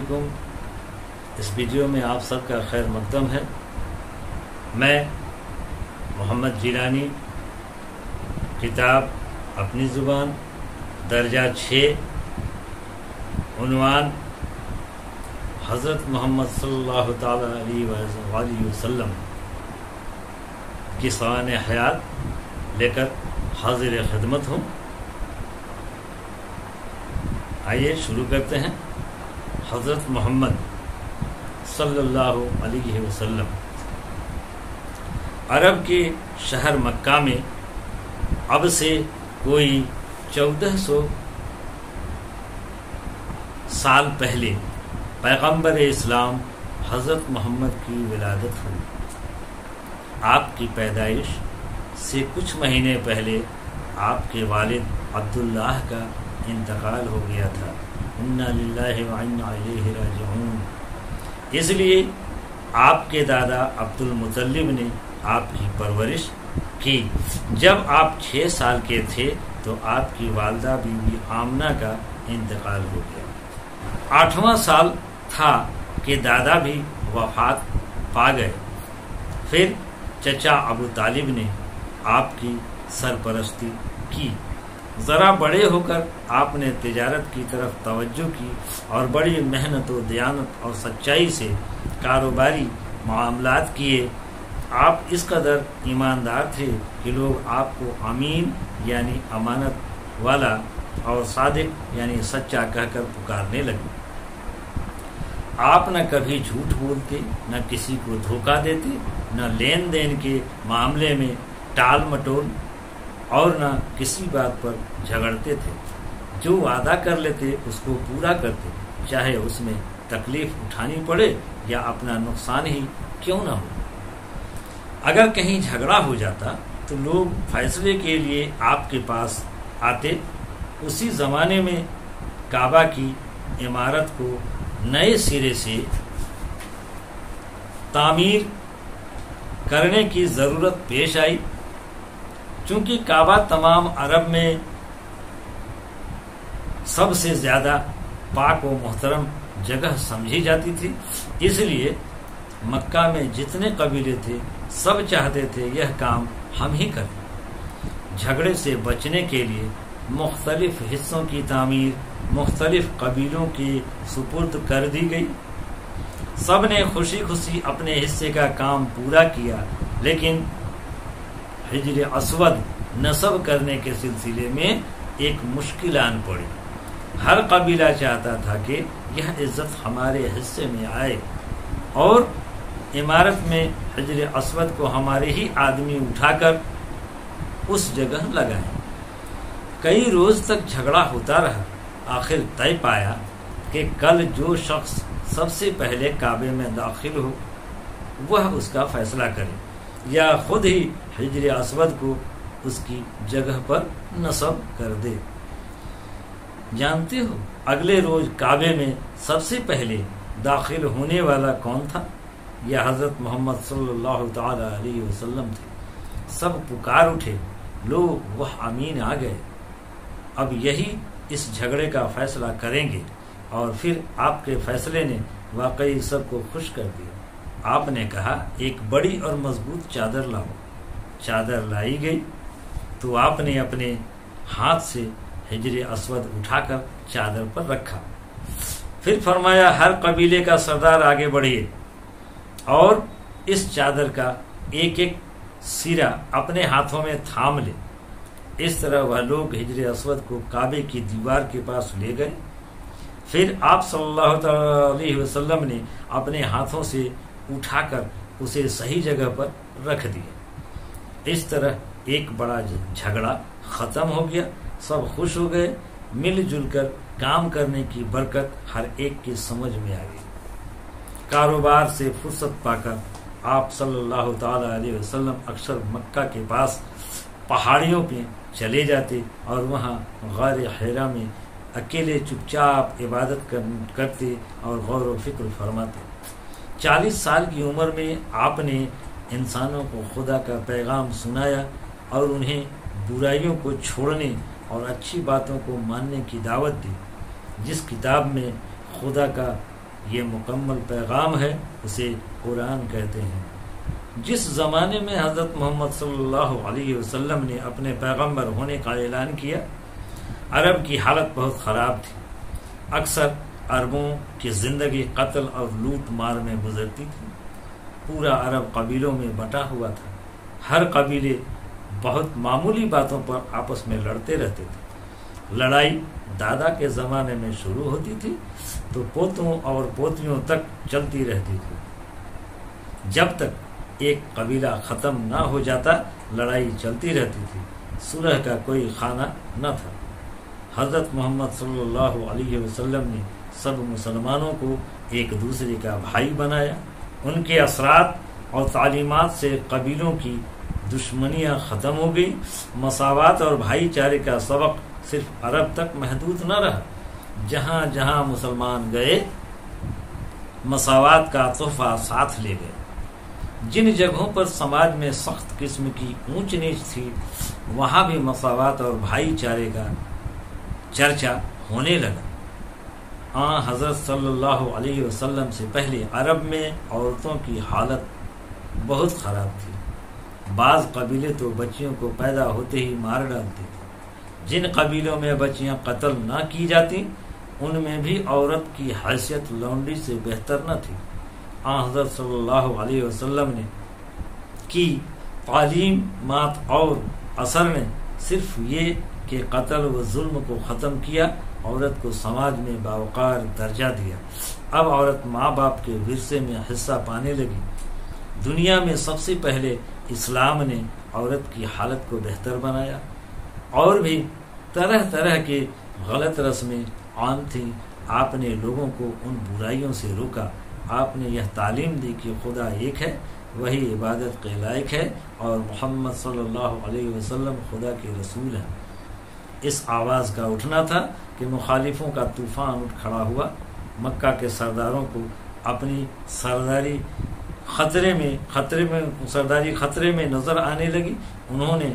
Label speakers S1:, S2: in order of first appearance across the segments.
S1: علیکم. اس ویڈیو میں آپ سب کا خیر مقدم ہے. میں محمد جیلانی، کتاب اپنی زبان، درجہ 6، عنوان حضرت محمد صلی اللہ تعالی علیہ وآلہ وسلم کی سوانح حیات لے کر حاضر خدمت ہوں. آئیے شروع کرتے ہیں. حضرت محمد صلی اللہ علیہ وسلم عرب کے شہر مکہ میں اب سے کوئی 1400 سال پہلے پیغمبر اسلام حضرت محمد کی ولادت ہوئی. آپ کی پیدائش سے کچھ مہینے پہلے آپ کے والد عبداللہ کا انتقال ہو گیا تھا. انا للہ و انا الیہ راجعون. اس لیے آپ کے دادا عبد المطلب نے آپ کی پرورش کی. جب آپ 6 سال کے تھے تو آپ کی والدہ بی بی آمنہ کا انتقال ہو گیا. 8واں سال تھا کہ دادا بھی وفات پا گئے. پھر چچا ابو طالب نے آپ کی سرپرستی کی. ذرا بڑے ہو کر آپ نے تجارت کی طرف توجہ کی اور بڑی محنت و دیانت اور سچائی سے کاروباری معاملات کیے. آپ اس قدر ایماندار تھے کہ لوگ آپ کو امین یعنی امانت والا اور صادق یعنی سچا کہہ کر پکارنے لگے. آپ نہ کبھی جھوٹ بولتے، نہ کسی کو دھوکہ دیتے، نہ لین دین کے معاملے میں ٹال مٹول اور نہ کسی بات پر جھگڑتے تھے. جو وعدہ کر لیتے اس کو پورا کرتے، چاہے اس میں تکلیف اٹھانی پڑے یا اپنا نقصان ہی کیوں نہ ہو. اگر کہیں جھگڑا ہو جاتا تو لوگ فیصلے کے لیے آپ کے پاس آتے. اسی زمانے میں کعبہ کی عمارت کو نئے سرے سے تعمیر کرنے کی ضرورت پیش آئی. چونکہ کعبہ تمام عرب میں سب سے زیادہ پاک و محترم جگہ سمجھی جاتی تھی، اس لیے مکہ میں جتنے قبیلے تھے سب چاہتے تھے یہ کام ہم ہی کریں. جھگڑے سے بچنے کے لیے مختلف حصوں کی تعمیر مختلف قبیلوں کے سپرد کر دی گئی. سب نے خوشی خوشی اپنے حصے کا کام پورا کیا، لیکن حجر اسود نصب کرنے کے سلسلے میں ایک مشکل آن پڑی. ہر قبیلہ چاہتا تھا کہ یہ عزت ہمارے حصے میں آئے اور عمارت میں حجر اسود کو ہمارے ہی آدمی اٹھا کر اس جگہ لگائیں. کئی روز تک جھگڑا ہوتا رہا. آخر طے پایا کہ کل جو شخص سب سے پہلے کعبے میں داخل ہو وہ اس کا فیصلہ کرے یا خود ہی حجر اسود کو اس کی جگہ پر نصب کر دے. جانتے ہو اگلے روز کعبے میں سب سے پہلے داخل ہونے والا کون تھا؟ یہ حضرت محمد صلی اللہ تعالی علیہ وسلم تھے. سب پکار اٹھے، لوگ وہ امین آ گئے. اب یہی اس جھگڑے کا فیصلہ کریں گے. اور پھر آپ کے فیصلے نے واقعی سب کو خوش کر دیا. آپ نے کہا ایک بڑی اور مضبوط چادر لاؤ. چادر لائی گئی تو آپ نے اپنے ہاتھ سے حجر اسود اٹھا کر چادر پر رکھا. پھر فرمایا ہر قبیلے کا سردار آگے بڑھیے اور اس چادر کا ایک ایک سرا اپنے ہاتھوں میں تھام لے. اس طرح وہ لوگ حجر اسود کو کعبے کی دیوار کے پاس لے گئے. پھر آپ صلی اللہ علیہ وسلم نے اپنے ہاتھوں سے اٹھا کر اسے صحیح جگہ پر رکھ دیا. اس طرح ایک بڑا جھگڑا ختم ہو گیا. سب خوش ہو گئے. مل جل کر کام کرنے کی برکت ہر ایک کی سمجھ میں آ گئی. کاروبار سے فرصت پا کر آپ صلی اللہ تعالی علیہ وسلم اکثر مکہ کے پاس پہاڑیوں پہ چلے جاتے اور وہاں غار حرا میں اکیلے چپ چاپ عبادت کرتے اور غور و فکر فرماتے. 40 سال کی عمر میں آپ نے انسانوں کو خدا کا پیغام سنایا اور انہیں برائیوں کو چھوڑنے اور اچھی باتوں کو ماننے کی دعوت دی. جس کتاب میں خدا کا یہ مکمل پیغام ہے، اسے قرآن کہتے ہیں۔ جس زمانے میں حضرت محمد صلی اللہ علیہ وسلم نے اپنے پیغمبر ہونے کا اعلان کیا، عرب کی حالت بہت خراب تھی۔ اکثر عربوں کی زندگی قتل اور لوٹ مار میں گزرتی تھی۔ پورا عرب قبیلوں میں بٹا ہوا تھا۔ ہر قبیلے بہت معمولی باتوں پر آپس میں لڑتے رہتے تھے۔ لڑائی دادا کے زمانے میں شروع ہوتی تھی تو پوتوں اور پوتیوں تک چلتی رہتی تھی۔ جب تک ایک قبیلہ ختم نہ ہو جاتا لڑائی چلتی رہتی تھی، صلح کا کوئی خانہ نہ تھا۔ حضرت محمد صلی اللہ علیہ وسلم نے سب مسلمانوں کو ایک دوسرے کا بھائی بنایا۔ ان کے اثرات اور تعلیمات سے قبیلوں کی دشمنیاں ختم ہو گئی۔ مساوات اور بھائی چارے کا سبق صرف عرب تک محدود نہ رہا، جہاں جہاں مسلمان گئے مساوات کا تحفہ ساتھ لے گئے۔ جن جگہوں پر سماج میں سخت قسم کی اونچ نیچ تھی وہاں بھی مساوات اور بھائی چارے کا چرچا ہونے لگا۔ حضرت صلی اللہ علیہ وسلم سے پہلے عرب میں عورتوں کی حالت بہت خراب تھی۔ بعض قبیلے تو بچیوں کو پیدا ہوتے ہی مار ڈالتے تھے۔ جن قبیلوں میں بچیاں قتل نہ کی جاتی ان میں بھی عورت کی حیثیت لونڈی سے بہتر نہ تھی۔ حضرت صلی اللہ علیہ وسلم نے کی تعلیمات اور اثر نے صرف یہ کہ قتل و ظلم کو ختم کیا، عورت کو سماج میں باوقار درجہ دیا۔ اب عورت ماں باپ کے ورثے میں حصہ پانے لگی۔ دنیا میں سب سے پہلے اسلام نے عورت کی حالت کو بہتر بنایا۔ اور بھی طرح طرح کے غلط رسمیں عام تھیں۔ آپ نے لوگوں کو ان برائیوں سے روکا۔ آپ نے یہ تعلیم دی کہ خدا ایک ہے، وہی عبادت کے لائق ہے اور محمد صلی اللہ علیہ وسلم خدا کے رسول ہیں۔ اس آواز کا اٹھنا تھا کہ مخالفوں کا طوفان اٹھ کھڑا ہوا۔ مکہ کے سرداروں کو اپنی سرداری خطرے میں نظر آنے لگی۔ انہوں نے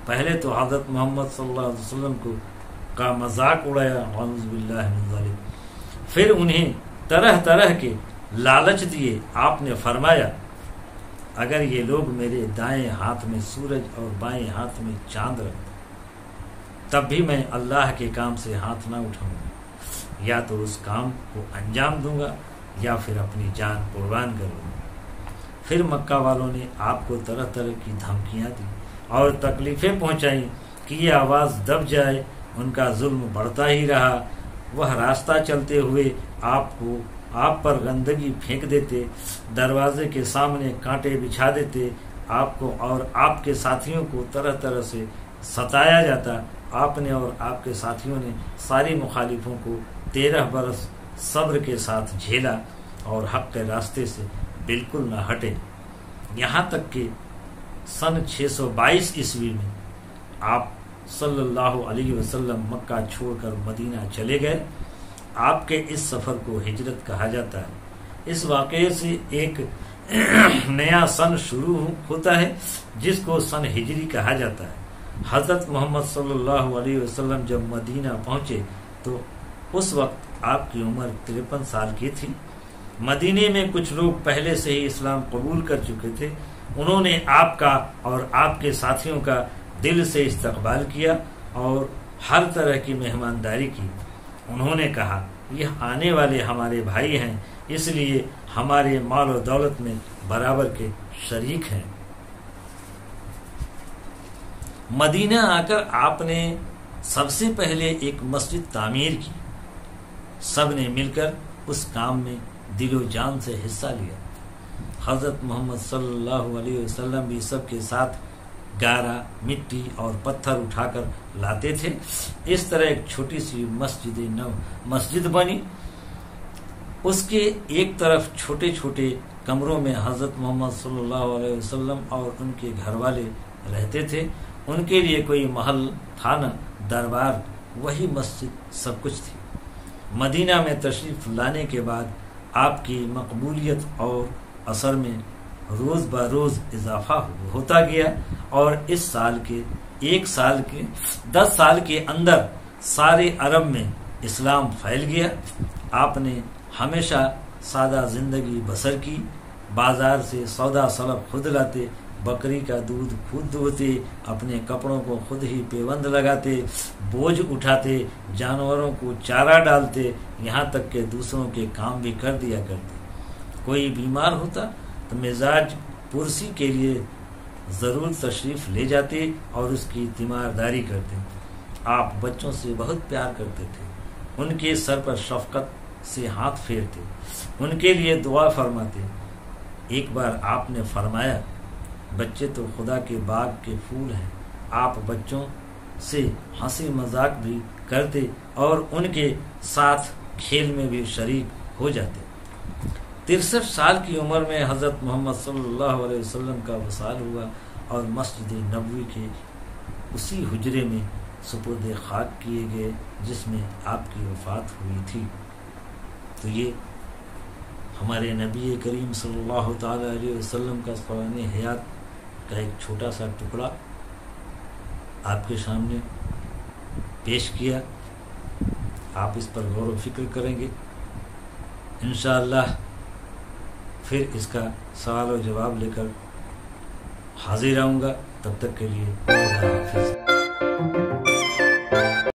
S1: پہلے تو حضرت محمد صلی اللہ علیہ وسلم کا مذاق اڑایا، اعوذ باللہ من ذالک۔ پھر انہیں طرح طرح کے لالچ دیے۔ آپ نے فرمایا اگر یہ لوگ میرے دائیں ہاتھ میں سورج اور بائیں ہاتھ میں چاند رکھ تب بھی میں اللہ کے کام سے ہاتھ نہ اٹھاؤں گا، یا تو اس کام کو انجام دوں گا یا پھر اپنی جان قربان کروں گا۔ پھر مکہ والوں نے آپ کو طرح طرح کی دھمکیاں دی اور تکلیفیں پہنچائیں کہ یہ آواز دب جائے۔ ان کا ظلم بڑھتا ہی رہا۔ وہ راستہ چلتے ہوئے آپ پر گندگی پھینک دیتے، دروازے کے سامنے کانٹے بچھا دیتے، آپ کو اور آپ کے ساتھیوں کو طرح طرح سے ستایا جاتا۔ آپ نے اور آپ کے ساتھیوں نے ساری مخالفوں کو 13 برس صبر کے ساتھ جھیلا اور حق کے راستے سے بالکل نہ ہٹے، یہاں تک کہ سن 622 عیسوی میں آپ صلی اللہ علیہ وسلم مکہ چھوڑ کر مدینہ چلے گئے۔ آپ کے اس سفر کو ہجرت کہا جاتا ہے۔ اس واقعے سے ایک نیا سن شروع ہوتا ہے جس کو سن ہجری کہا جاتا ہے۔ حضرت محمد صلی اللہ علیہ وسلم جب مدینہ پہنچے تو اس وقت آپ کی عمر 53 سال کی تھی۔ مدینے میں کچھ لوگ پہلے سے ہی اسلام قبول کر چکے تھے۔ انہوں نے آپ کا اور آپ کے ساتھیوں کا دل سے استقبال کیا اور ہر طرح کی مہمانداری کی۔ انہوں نے کہا یہ آنے والے ہمارے بھائی ہیں، اس لیے ہمارے مال و دولت میں برابر کے شریک ہیں۔ مدینہ آ کر آپ نے سب سے پہلے ایک مسجد تعمیر کی۔ سب نے مل کر اس کام میں دل و جان سے حصہ لیا۔ حضرت محمد صلی اللہ علیہ وسلم بھی سب کے ساتھ گارا، مٹی اور پتھر اٹھا کر لاتے تھے۔ اس طرح ایک چھوٹی سی مسجد بنی۔ اس کے ایک طرف چھوٹے چھوٹے کمروں میں حضرت محمد صلی اللہ علیہ وسلم اور ان کے گھر والے رہتے تھے۔ ان کے لیے کوئی محل تھا نہ دربار، وہی مسجد سب کچھ تھی۔ مدینہ میں تشریف لانے کے بعد آپ کی مقبولیت اور اثر میں روز بروز اضافہ ہوتا گیا اور اس سال کے 10 سال کے اندر سارے عرب میں اسلام پھیل گیا۔ آپ نے ہمیشہ سادہ زندگی بسر کی، بازار سے سودا سلب خود لاتے، بکری کا دودھ خود دھوتے، اپنے کپڑوں کو خود ہی پیوند لگاتے، بوجھ اٹھاتے، جانوروں کو چارہ ڈالتے، یہاں تک کہ دوسروں کے کام بھی کر دیا کرتے۔ کوئی بیمار ہوتا تو مزاج پرسی کے لیے ضرور تشریف لے جاتے اور اس کی تیمارداری کرتے۔ آپ بچوں سے بہت پیار کرتے تھے، ان کے سر پر شفقت سے ہاتھ پھیرتے، ان کے لیے دعا فرماتے۔ ایک بار آپ نے فرمایا، بچے تو خدا کے باغ کے پھول ہیں۔ آپ بچوں سے ہنسی مذاق بھی کرتے اور ان کے ساتھ کھیل میں بھی شریک ہو جاتے۔ 63 سال کی عمر میں حضرت محمد صلی اللہ علیہ وسلم کا وصال ہوا اور مسجد نبوی کے اسی حجرے میں سپرد خاک کیے گئے جس میں آپ کی وفات ہوئی تھی۔ تو یہ ہمارے نبی کریم صلی اللہ تعالی علیہ وسلم کا قرآن حیات کا ایک چھوٹا سا ٹکڑا آپ کے سامنے پیش کیا۔ آپ اس پر غور و فکر کریں گے، انشاءاللہ پھر اس کا سوال و جواب لے کر حاضر آؤں گا۔ تب تک کے لیے اللہ حافظ۔